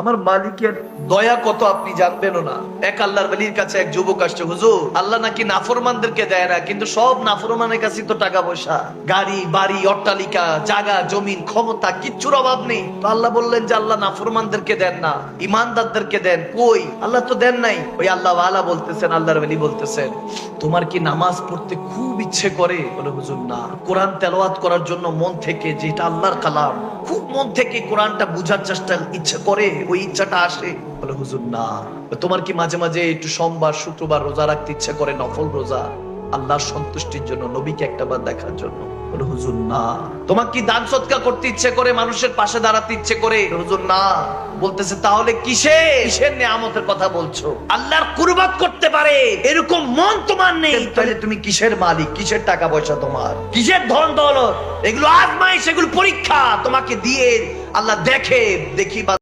আমার মালিকের দয়া কত আপনি জানবেনও না। এক আল্লাহর ওলির কাছে এক যুবক আসছে, হুজুর আল্লাহ নাকি নাফরমানদেরকে দেয় না, কিন্তু সব নাফরমানের কাছে তো টাকা পয়সা, গাড়ি বাড়ি অট্টালিকা জায়গা জমিন ক্ষমতা কিচ্ছুর অভাব নেই। তো আল্লাহ বললেন যে আল্লাহ নাফরমানদেরকে দেন না, ইমানদারদেরকে দেন। কই আল্লাহ তো দেন নাই। ওই আল্লাহ ওয়ালা বলতেছেন, আল্লাহর ওলি বলতেছেন, তোমার কি নামাজ পড়তে খুব ইচ্ছে করে? বলে হুজুর না। কোরআন তেলাওয়াত করার জন্য মন থেকে, যেটা আল্লাহর কালাম, খুব মন থেকে কোরআনটা বুঝার চেষ্টা ইচ্ছে করে, ওই ইচ্ছাটা আসে? বলে হুজুর না। তোমার কি মাঝে মাঝে একটু সোমবার শুক্রবার রোজা রাখতে ইচ্ছে করে, নফল রোজা, আল্লাহর সন্তুষ্টির জন্য, নবীকে একটাবার দেখার জন্য? বলে হুজুর না। তোমার কি দান সদকা করতে ইচ্ছে করে, মানুষের পাশে দাঁড়াতে ইচ্ছে করে? হুজুর না। বলতেছে তাহলে কিসের নিয়ামতের কথা বলছো? আল্লাহর কুরবাত করতে পারে এরকম মন তোমার নেই, তাহলে তুমি কিসের মালিক? কিসের টাকা পয়সা তোমার? কিসের ধন দৌলত? এগুলো আজমাইশ, এগুলো পরীক্ষা। তোমাকে দিয়ে আল্লাহ দেখি